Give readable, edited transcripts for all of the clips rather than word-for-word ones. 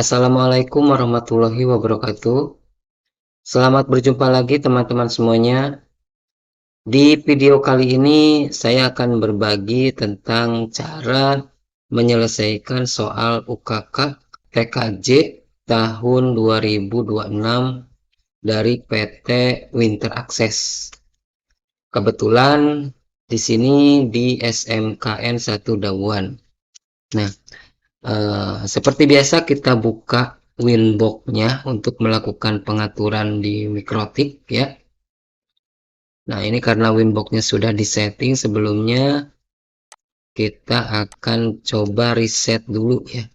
Assalamualaikum warahmatullahi wabarakatuh. Selamat berjumpa lagi teman-teman semuanya. Di video kali ini saya akan berbagi tentang cara menyelesaikan soal UKK TKJ tahun 2026 dari PT Winter Access. Kebetulan di sini di SMKN 1 Dawuan. Nah, seperti biasa kita buka Winbox-nya untuk melakukan pengaturan di Mikrotik ya. Nah, ini karena Winbox-nya sudah disetting sebelumnya, kita akan coba reset dulu ya.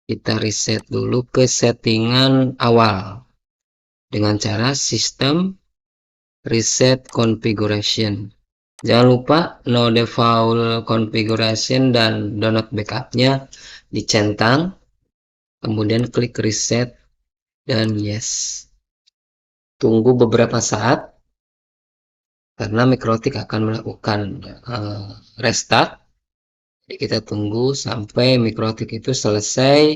Kita reset dulu ke settingan awal dengan cara sistem reset configuration. Jangan lupa no default configuration dan download backupnya dicentang, kemudian klik reset dan yes. Tunggu beberapa saat karena Mikrotik akan melakukan restart. Jadi kita tunggu sampai Mikrotik itu selesai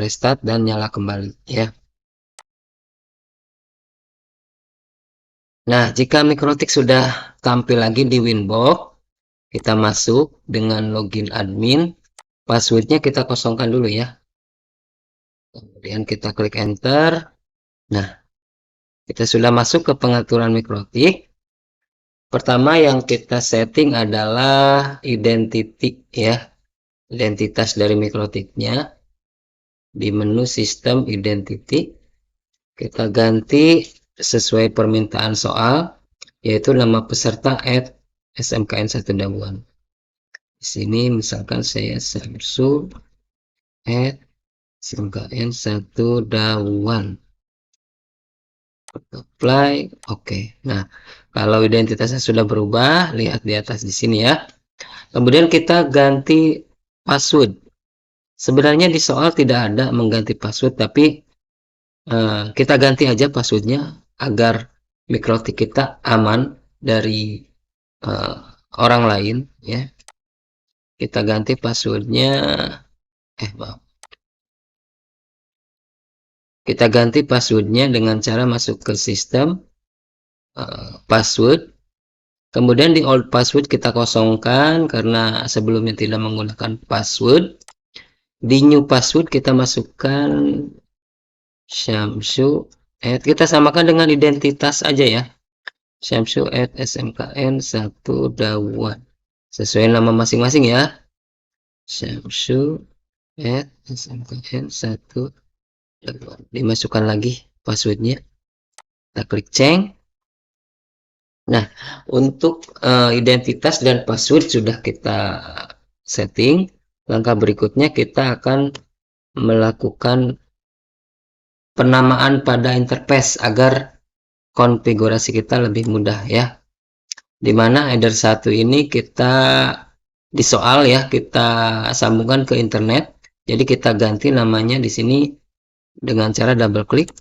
restart dan nyala kembali ya. Nah, jika Mikrotik sudah tampil lagi di Winbox, kita masuk dengan login admin. Passwordnya kita kosongkan dulu ya. Kemudian kita klik enter. Nah, kita sudah masuk ke pengaturan Mikrotik. Pertama yang kita setting adalah identity ya, identitas dari Mikrotiknya. Di menu sistem identity kita ganti sesuai permintaan soal, yaitu nama peserta @smkn 1 Dawuan. Di sini misalkan saya Samsu @smkn 1 Dawuan. Apply, oke. Nah, kalau identitasnya sudah berubah, lihat di atas di sini ya. Kemudian kita ganti password. Sebenarnya di soal tidak ada mengganti password, tapi kita ganti aja passwordnya agar Mikrotik kita aman dari orang lain ya. Kita ganti passwordnya, maaf. Kita ganti passwordnya dengan cara masuk ke sistem password. Kemudian di old password kita kosongkan karena sebelumnya tidak menggunakan password. Di new password kita masukkan Syamsu. Kita samakan dengan identitas aja ya. Syamsu @smkn 1 Dawuan. Sesuai nama masing-masing ya. Syamsu @smkn 1 Dawuan. Dimasukkan lagi passwordnya. Kita klik change. Nah, untuk identitas dan password sudah kita setting. Langkah berikutnya kita akan melakukan penamaan pada interface agar konfigurasi kita lebih mudah ya. Dimana header 1 ini kita di soal ya, kita sambungkan ke internet. Jadi kita ganti namanya di sini dengan cara double klik.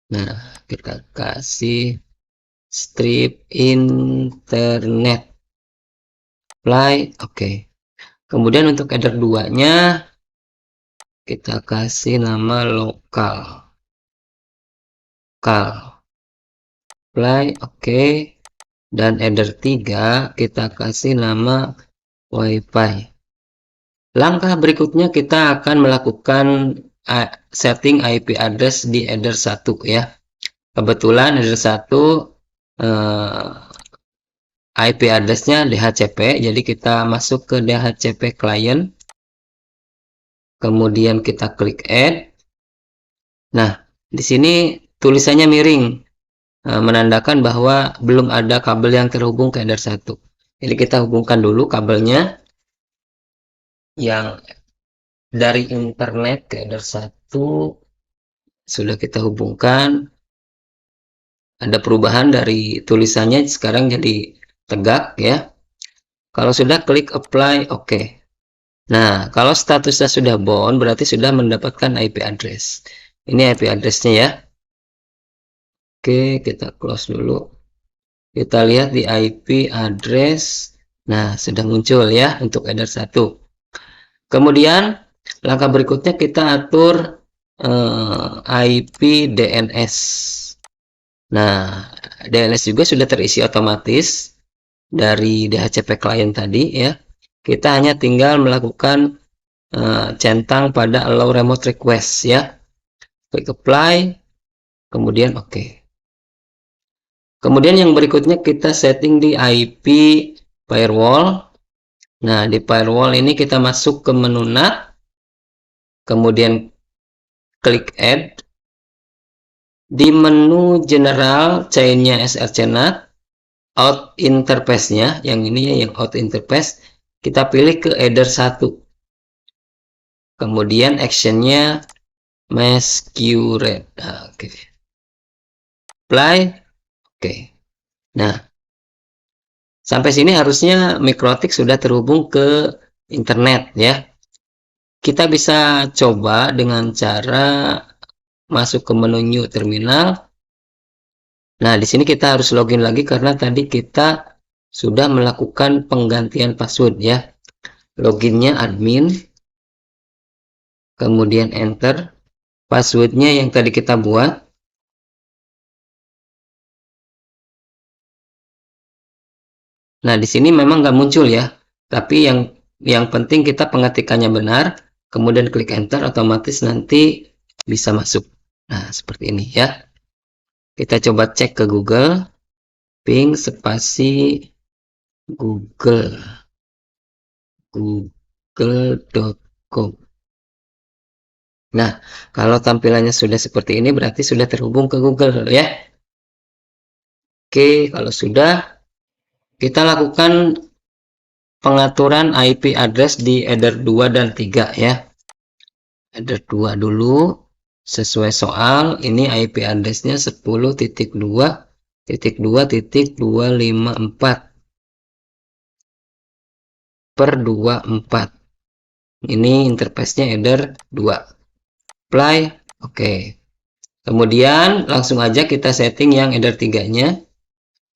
Nah, kita kasih strip internet. Apply, oke. Kemudian untuk header 2 nya kita kasih nama lokal. Apply, oke. Dan header 3 kita kasih nama wifi. Langkah berikutnya kita akan melakukan setting IP address di header 1 ya. Kebetulan header 1 IP addressnya DHCP, jadi kita masuk ke DHCP client, kemudian kita klik add. Nah, di sini tulisannya miring, menandakan bahwa belum ada kabel yang terhubung ke header 1. Jadi kita hubungkan dulu kabelnya yang dari internet ke header 1 sudah kita hubungkan. Ada perubahan dari tulisannya sekarang jadi tegak ya. Kalau sudah klik apply, oke. Nah, kalau statusnya sudah bound berarti sudah mendapatkan IP address. Ini IP addressnya ya. Oke, kita close dulu. Kita lihat di IP address. Nah, sudah muncul ya untuk header 1. Kemudian langkah berikutnya kita atur IP DNS. Nah, DNS juga sudah terisi otomatis dari DHCP client tadi ya. Kita hanya tinggal melakukan centang pada allow remote request ya. Klik apply, kemudian oke. Kemudian yang berikutnya kita setting di IP firewall. Nah, di firewall ini kita masuk ke menu NAT, kemudian klik add. Di menu general chainnya src NAT, out interface-nya, yang ini ya, yang out interface, kita pilih ke header 1. Kemudian action-nya masquerade. Nah, oke. Apply. Oke. Nah, sampai sini harusnya Mikrotik sudah terhubung ke internet ya. Kita bisa coba dengan cara masuk ke menu new terminal. Nah, di sini kita harus login lagi karena tadi kita sudah melakukan penggantian password ya. Loginnya admin, kemudian enter. Passwordnya yang tadi kita buat. Nah, di sini memang nggak muncul ya. Tapi yang penting kita pengetikannya benar. Kemudian klik enter, otomatis nanti bisa masuk. Nah, seperti ini ya. Kita coba cek ke Google. Ping spasi Google. Google.com. Nah, kalau tampilannya sudah seperti ini berarti sudah terhubung ke Google ya. Oke, kalau sudah, kita lakukan pengaturan IP address di header 2 dan 3 ya. Header 2 dulu, sesuai soal, ini IP addressnya 10.2.2.254 per 24. Ini interface-nya header 2. Apply, oke. Kemudian langsung aja kita setting yang header 3-nya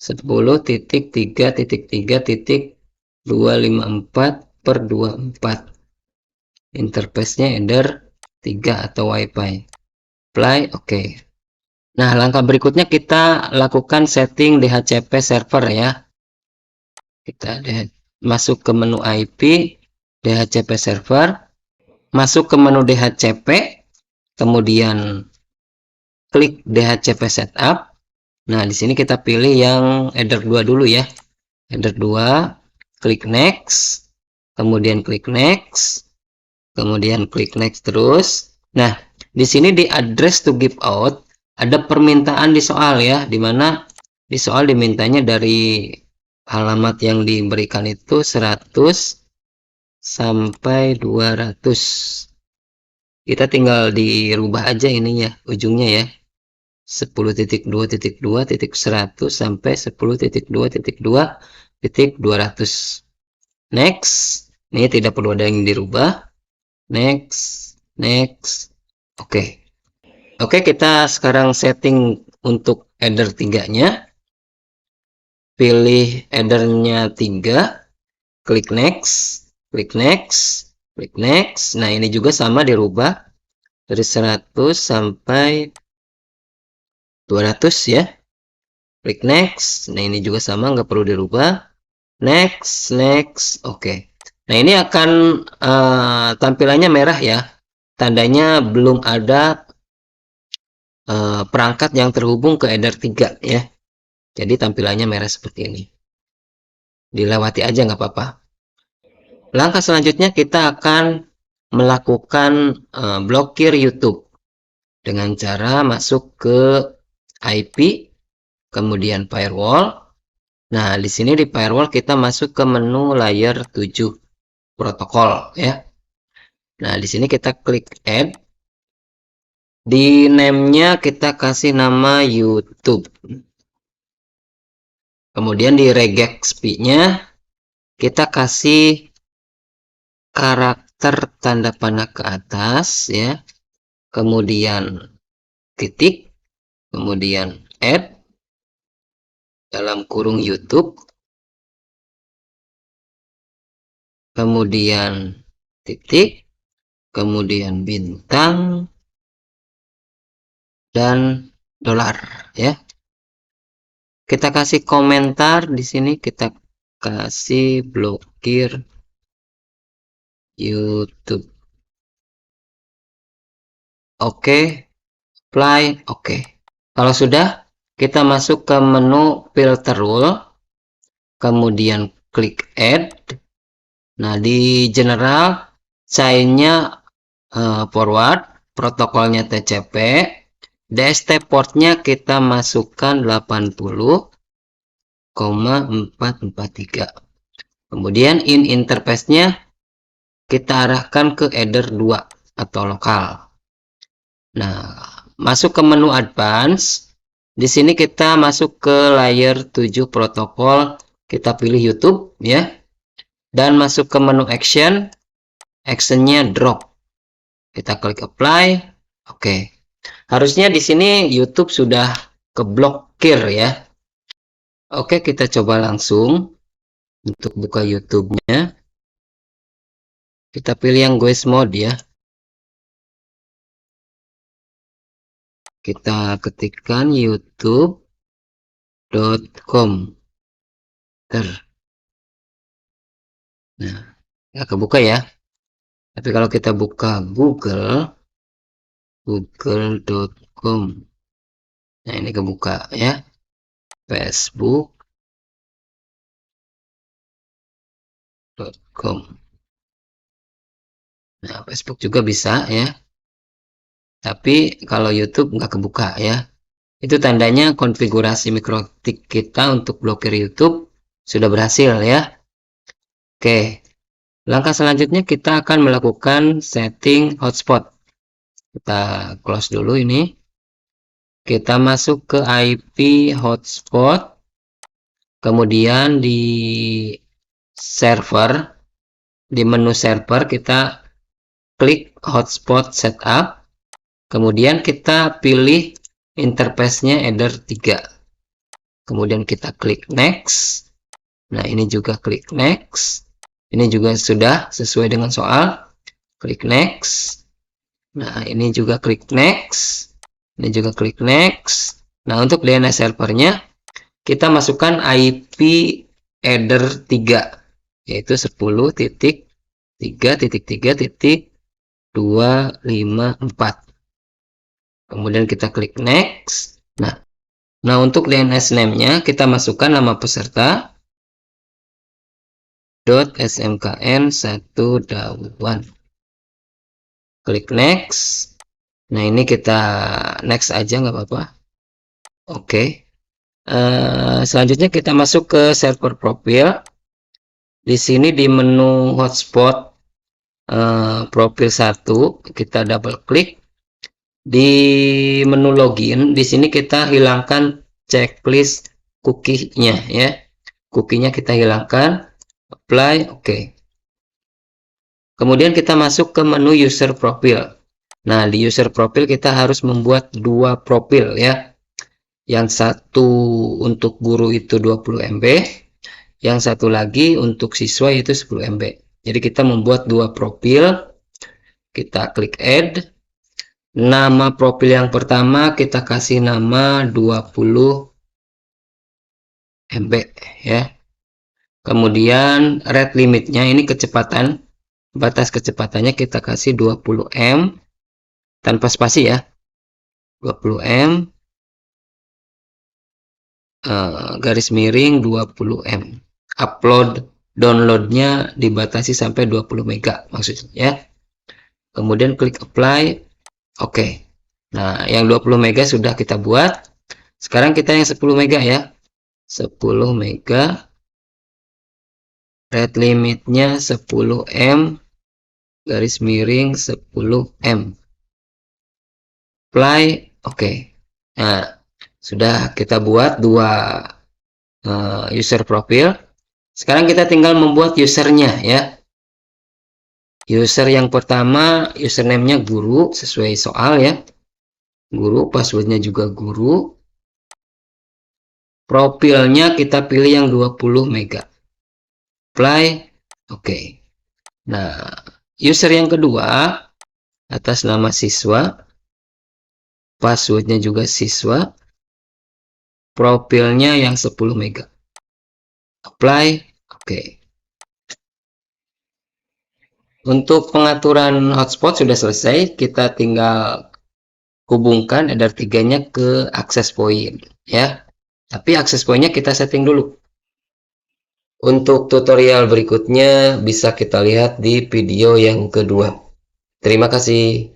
10.3.3.254 per 24. Interface-nya header 3 atau wifi. Apply, oke. Nah, langkah berikutnya kita lakukan setting DHCP server ya. Kita masuk ke menu IP, DHCP server, masuk ke menu DHCP, kemudian klik DHCP setup. Nah, di sini kita pilih yang header 2 dulu ya. Header 2, klik next, kemudian klik next, kemudian klik next terus. Nah, di sini di address to give out ada permintaan di soal ya, dimana di soal dimintanya dari alamat yang diberikan itu 100 sampai 200. Kita tinggal dirubah aja ini ya, ujungnya ya. 10.2.2.100 sampai 10.2.2.200. Next, ini tidak perlu ada yang dirubah. Next, next. Oke. Oke, kita sekarang setting untuk header 3-nya. Pilih headernya 3, klik next, klik next, klik next. Nah, ini juga sama dirubah dari 100 sampai 200 ya. Klik next. Nah, ini juga sama, nggak perlu dirubah. Next, next. Oke. Nah, ini akan tampilannya merah ya. Tandanya belum ada perangkat yang terhubung ke header 3 ya. Jadi tampilannya merah seperti ini. Dilewati aja nggak apa-apa. Langkah selanjutnya kita akan melakukan blokir YouTube dengan cara masuk ke IP, kemudian firewall. Nah, di sini di firewall kita masuk ke menu layer 7 protokol ya. Nah, di sini kita klik add. Di name-nya kita kasih nama YouTube. Kemudian di regexp-nya kita kasih karakter tanda panah ke atas ya. Kemudian titik, kemudian add. dalam kurung YouTube, kemudian titik, kemudian bintang, dan dolar ya. Kita kasih komentar di sini, kita kasih blokir YouTube. Oke, apply, oke. Kalau sudah, kita masuk ke menu filter rule, kemudian klik add. Nah, di general, chainnya forward, protokolnya TCP, DST portnya kita masukkan 80,443. Kemudian in interface-nya kita arahkan ke header 2 atau lokal. Nah, masuk ke menu advance. Di sini kita masuk ke layer 7 protokol, kita pilih YouTube ya. Dan masuk ke menu action, actionnya drop. Kita klik apply. Oke. Harusnya di sini YouTube sudah keblokir ya. Oke, kita coba langsung untuk buka YouTube-nya. Kita pilih yang Guest Mode ya. Kita ketikkan youtube.com. Nah, ya kebuka ya. Tapi kalau kita buka google.com. Nah, ini kebuka ya. facebook.com. Nah, Facebook juga bisa ya. Tapi kalau YouTube nggak kebuka ya. Itu tandanya konfigurasi mikrotik kita untuk blokir YouTube sudah berhasil ya. Oke. Langkah selanjutnya kita akan melakukan setting hotspot. Kita close dulu ini. Kita masuk ke IP hotspot. Kemudian di server, di menu server kita klik hotspot setup. Kemudian kita pilih interface-nya header 3. Kemudian kita klik next. Nah, ini juga klik next. Ini juga sudah sesuai dengan soal. Klik next. Nah, ini juga klik next. Ini juga klik next. Nah, untuk DNS servernya kita masukkan IP header 3 yaitu 10.3.3.254. Kemudian kita klik next. Nah, untuk DNS name-nya kita masukkan nama peserta .smkn1dawan. Klik next. Nah, ini kita next aja nggak apa-apa. Oke. Selanjutnya kita masuk ke server profil. Di sini di menu hotspot profil 1 kita double klik. Di menu login di sini kita hilangkan checklist cookie-nya ya. Cookie-nya kita hilangkan. Apply, oke. Kemudian kita masuk ke menu user profil. Nah, di user profil kita harus membuat 2 profil ya. Yang satu untuk guru itu 20 MB, yang satu lagi untuk siswa itu 10 MB. Jadi kita membuat 2 profil. Kita klik add. Nama profil yang pertama kita kasih nama 20 MB ya. Kemudian rate limitnya ini kecepatan, batas kecepatannya kita kasih 20 M tanpa spasi ya. 20 M garis miring 20 M. Upload downloadnya dibatasi sampai 20 mega maksudnya ya. Kemudian klik apply. Oke. Nah, yang 20 mega sudah kita buat. Sekarang kita yang 10 mega ya. 10 mega. Rate limitnya 10 M garis miring 10 M. Apply. Oke. Nah, sudah kita buat 2 user profil. Sekarang kita tinggal membuat usernya ya. User yang pertama, username-nya guru sesuai soal ya. Guru, passwordnya juga guru. Profilnya kita pilih yang 20 mega. Apply. Oke. Nah, user yang kedua atas nama siswa, passwordnya juga siswa, profilnya yang 10 mega. Apply. Oke. Untuk pengaturan hotspot sudah selesai, kita tinggal hubungkan header 3-nya ke access point ya. Tapi access point-nya kita setting dulu. Untuk tutorial berikutnya bisa kita lihat di video yang kedua. Terima kasih.